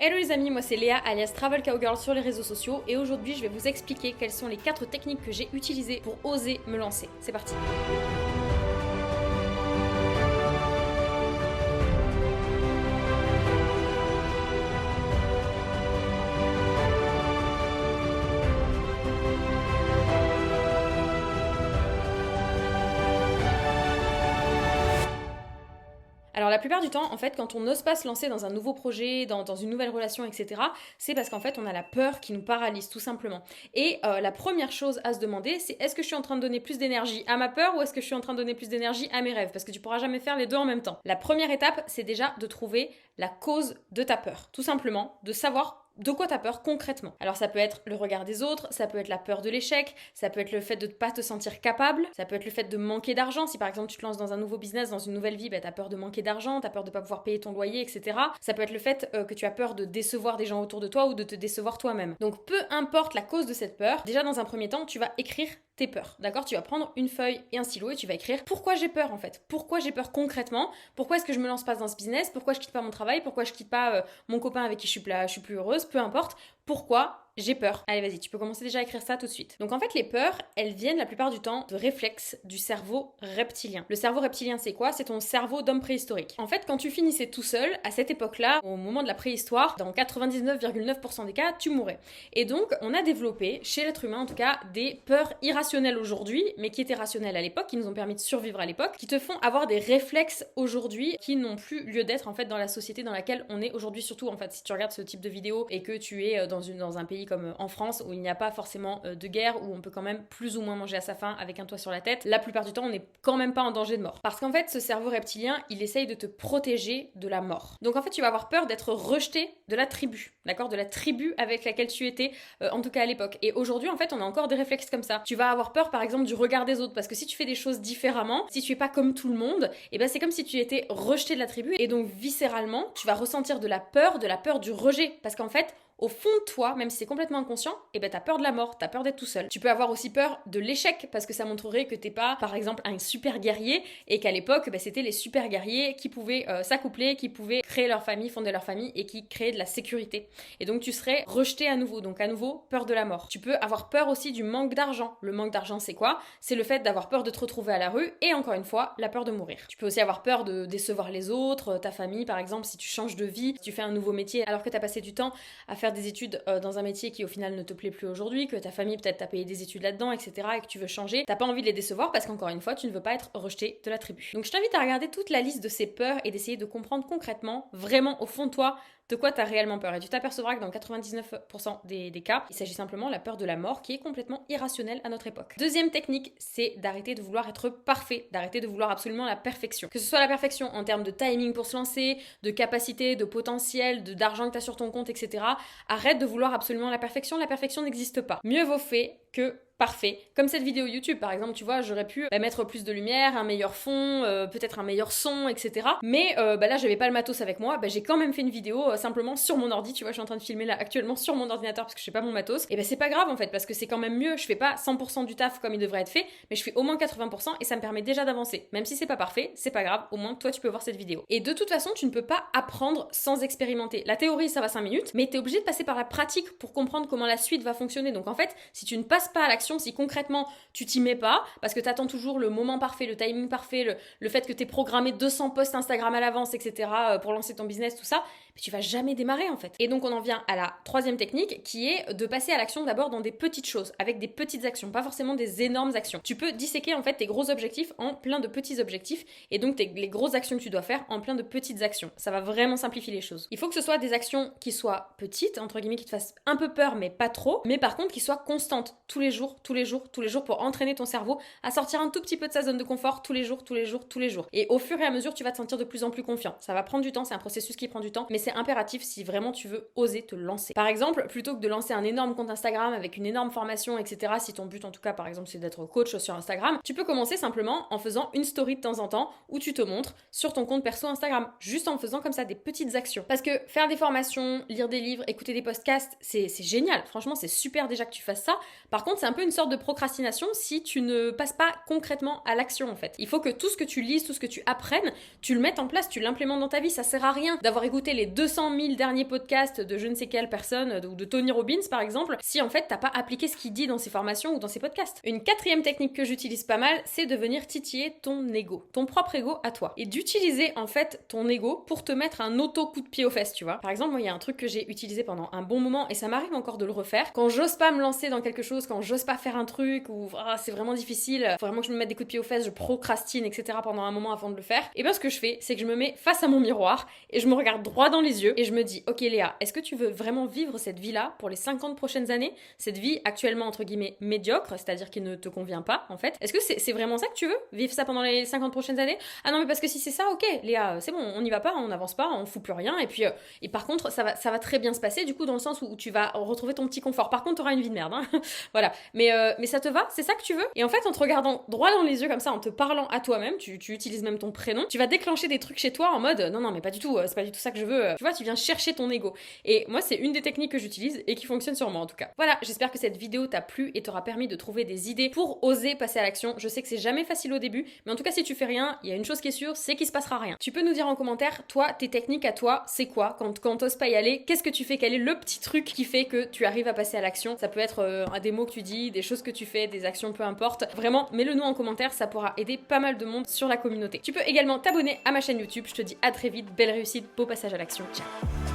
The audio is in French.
Hello les amis, moi c'est Léa alias Travel Cowgirl sur les réseaux sociaux et aujourd'hui je vais vous expliquer quelles sont les 4 techniques que j'ai utilisées pour oser me lancer. C'est parti. Alors la plupart du temps, en fait, quand on n'ose pas se lancer dans un nouveau projet, dans une nouvelle relation, etc., c'est parce qu'en fait, on a la peur qui nous paralyse, tout simplement. Et la première chose à se demander, c'est est-ce que je suis en train de donner plus d'énergie à ma peur ou est-ce que je suis en train de donner plus d'énergie à mes rêves? Parce que tu pourras jamais faire les deux en même temps. La première étape, c'est déjà de trouver la cause de ta peur. Tout simplement, de savoir de quoi t'as peur concrètement. Alors ça peut être le regard des autres, ça peut être la peur de l'échec, ça peut être le fait de ne pas te sentir capable, ça peut être le fait de manquer d'argent. Si par exemple tu te lances dans un nouveau business, dans une nouvelle vie, t'as peur de manquer d'argent, t'as peur de pas pouvoir payer ton loyer, etc. Ça peut être le fait que tu as peur de décevoir des gens autour de toi ou de te décevoir toi-même. Donc peu importe la cause de cette peur, déjà dans un premier temps, tu vas écrire tes peurs, d'accord? Tu vas prendre une feuille et un stylo et tu vas écrire pourquoi j'ai peur en fait. Pourquoi j'ai peur concrètement? Pourquoi est-ce que je me lance pas dans ce business? Pourquoi je quitte pas mon travail? Pourquoi je quitte pas mon copain avec qui je suis plus heureuse? Peu importe. Pourquoi j'ai peur. Allez, vas-y, tu peux commencer déjà à écrire ça tout de suite. Donc en fait, les peurs, elles viennent la plupart du temps de réflexes du cerveau reptilien. Le cerveau reptilien, c'est quoi? C'est ton cerveau d'homme préhistorique. En fait, quand tu finissais tout seul, à cette époque-là, au moment de la préhistoire, dans 99,9% des cas, tu mourrais. Et donc, on a développé, chez l'être humain en tout cas, des peurs irrationnelles aujourd'hui, mais qui étaient rationnelles à l'époque, qui nous ont permis de survivre à l'époque, qui te font avoir des réflexes aujourd'hui qui n'ont plus lieu d'être en fait dans la société dans laquelle on est aujourd'hui. Surtout en fait, si tu regardes ce type de vidéo et que tu es dans un pays comme en France où il n'y a pas forcément de guerre, où on peut quand même plus ou moins manger à sa faim avec un toit sur la tête, la plupart du temps on n'est quand même pas en danger de mort. Parce qu'en fait ce cerveau reptilien il essaye de te protéger de la mort. Donc en fait tu vas avoir peur d'être rejeté de la tribu, d'accord, de la tribu avec laquelle tu étais en tout cas à l'époque. Et aujourd'hui en fait on a encore des réflexes comme ça. Tu vas avoir peur par exemple du regard des autres parce que si tu fais des choses différemment, si tu es pas comme tout le monde, et ben c'est comme si tu étais rejeté de la tribu et donc viscéralement tu vas ressentir de la peur du rejet parce qu'en fait au fond de toi, même si c'est complètement inconscient, et ben t'as peur de la mort, t'as peur d'être tout seul. Tu peux avoir aussi peur de l'échec parce que ça montrerait que t'es pas, par exemple, un super guerrier et qu'à l'époque, c'était les super guerriers qui pouvaient s'accoupler, qui pouvaient créer leur famille, fonder leur famille et qui créaient de la sécurité. Et donc tu serais rejeté à nouveau. Donc à nouveau, peur de la mort. Tu peux avoir peur aussi du manque d'argent. Le manque d'argent, c'est quoi? C'est le fait d'avoir peur de te retrouver à la rue et encore une fois, la peur de mourir. Tu peux aussi avoir peur de décevoir les autres, ta famille, par exemple, si tu changes de vie, si tu fais un nouveau métier alors que t'as passé du temps à faire des études dans un métier qui au final ne te plaît plus aujourd'hui, que ta famille peut-être t'a payé des études là-dedans, etc. et que tu veux changer, t'as pas envie de les décevoir parce qu'encore une fois, tu ne veux pas être rejeté de la tribu. Donc je t'invite à regarder toute la liste de ces peurs et d'essayer de comprendre concrètement, vraiment au fond de toi, de quoi t'as réellement peur. Et tu t'apercevras que dans 99% des cas, il s'agit simplement de la peur de la mort qui est complètement irrationnelle à notre époque. Deuxième technique, c'est d'arrêter de vouloir être parfait, d'arrêter de vouloir absolument la perfection. Que ce soit la perfection en termes de timing pour se lancer, de capacité, de potentiel, d'argent que t'as sur ton compte, etc. Arrête de vouloir absolument la perfection n'existe pas. Mieux vaut fait que parfait. Comme cette vidéo YouTube, par exemple, tu vois, j'aurais pu mettre plus de lumière, un meilleur fond, peut-être un meilleur son, etc. Mais là, j'avais pas le matos avec moi. J'ai quand même fait une vidéo simplement sur mon ordi. Tu vois, je suis en train de filmer là actuellement sur mon ordinateur parce que je sais pas mon matos. Et c'est pas grave en fait, parce que c'est quand même mieux. Je fais pas 100% du taf comme il devrait être fait, mais je fais au moins 80% et ça me permet déjà d'avancer. Même si c'est pas parfait, c'est pas grave. Au moins, toi, tu peux voir cette vidéo. Et de toute façon, tu ne peux pas apprendre sans expérimenter. La théorie, ça va 5 minutes, mais t'es obligé de passer par la pratique pour comprendre comment la suite va fonctionner. Donc en fait, si tu ne passes pas à l'action, si concrètement tu t'y mets pas, parce que t'attends toujours le moment parfait, le timing parfait, le fait que t'aies programmé 200 posts Instagram à l'avance, etc. pour lancer ton business, tout ça, mais tu vas jamais démarrer en fait. Et donc on en vient à la troisième technique qui est de passer à l'action d'abord dans des petites choses, avec des petites actions, pas forcément des énormes actions. Tu peux disséquer en fait tes gros objectifs en plein de petits objectifs et donc les grosses actions que tu dois faire en plein de petites actions. Ça va vraiment simplifier les choses. Il faut que ce soit des actions qui soient petites, entre guillemets, qui te fassent un peu peur mais pas trop, mais par contre qui soient constantes tous les jours pour entraîner ton cerveau à sortir un tout petit peu de sa zone de confort tous les jours. Et au fur et à mesure, tu vas te sentir de plus en plus confiant. Ça va prendre du temps, c'est un processus qui prend du temps, mais c'est impératif si vraiment tu veux oser te lancer. Par exemple, plutôt que de lancer un énorme compte Instagram avec une énorme formation, etc., si ton but en tout cas, par exemple, c'est d'être coach sur Instagram, tu peux commencer simplement en faisant une story de temps en temps où tu te montres sur ton compte perso Instagram, juste en faisant comme ça des petites actions. Parce que faire des formations, lire des livres, écouter des podcasts, c'est génial. Franchement, c'est super déjà que tu fasses ça. Par contre, c'est un peu une sorte de procrastination si tu ne passes pas concrètement à l'action en fait. Il faut que tout ce que tu lises, tout ce que tu apprennes, tu le mettes en place, tu l'implémentes dans ta vie. Ça sert à rien d'avoir écouté les 200 000 derniers podcasts de je ne sais quelle personne, ou de Tony Robbins par exemple, si en fait t'as pas appliqué ce qu'il dit dans ses formations ou dans ses podcasts. Une quatrième technique que j'utilise pas mal, c'est de venir titiller ton ego, ton propre ego à toi. Et d'utiliser en fait ton ego pour te mettre un auto-coup de pied aux fesses, tu vois. Par exemple, moi il y a un truc que j'ai utilisé pendant un bon moment et ça m'arrive encore de le refaire. Quand j'ose pas me lancer dans quelque chose, quand j'ose pas faire un truc, ou c'est vraiment difficile, faut vraiment que je me mette des coups de pied aux fesses, je procrastine, etc. pendant un moment avant de le faire, et bien ce que je fais, c'est que je me mets face à mon miroir et je me regarde droit dans les yeux et je me dis, ok Léa, est-ce que tu veux vraiment vivre cette vie-là pour les 50 prochaines années, cette vie actuellement entre guillemets médiocre, c'est-à-dire qui ne te convient pas en fait? Est-ce que c'est vraiment ça que tu veux? Vivre ça pendant les 50 prochaines années? Ah non mais parce que si c'est ça, ok Léa, c'est bon, on n'y va pas, on n'avance pas, on fout plus rien, et par contre ça va très bien se passer du coup dans le sens où tu vas retrouver ton petit confort. Par contre t'auras une vie de merde, hein. Voilà, mais ça te va? C'est ça que tu veux? Et en fait en te regardant droit dans les yeux comme ça, en te parlant à toi-même, tu utilises même ton prénom, tu vas déclencher des trucs chez toi en mode non mais pas du tout, c'est pas du tout ça que je veux, tu vois, tu viens chercher ton ego. Et moi c'est une des techniques que j'utilise et qui fonctionne sur moi en tout cas. Voilà, j'espère que cette vidéo t'a plu et t'aura permis de trouver des idées pour oser passer à l'action. Je sais que c'est jamais facile au début, mais en tout cas si tu fais rien, il y a une chose qui est sûre, c'est qu'il se passera rien. Tu peux nous dire en commentaire, toi, tes techniques à toi, c'est quoi? Quand t'oses pas y aller, qu'est-ce que tu fais? Quel est le petit truc qui fait que tu arrives à passer à l'action? Ça peut être des mots que tu dis, des choses que tu fais, des actions, peu importe. Vraiment, mets-le nous en commentaire, ça pourra aider pas mal de monde sur la communauté. Tu peux également t'abonner à ma chaîne YouTube. Je te dis à très vite, belle réussite, beau passage à l'action. Ciao.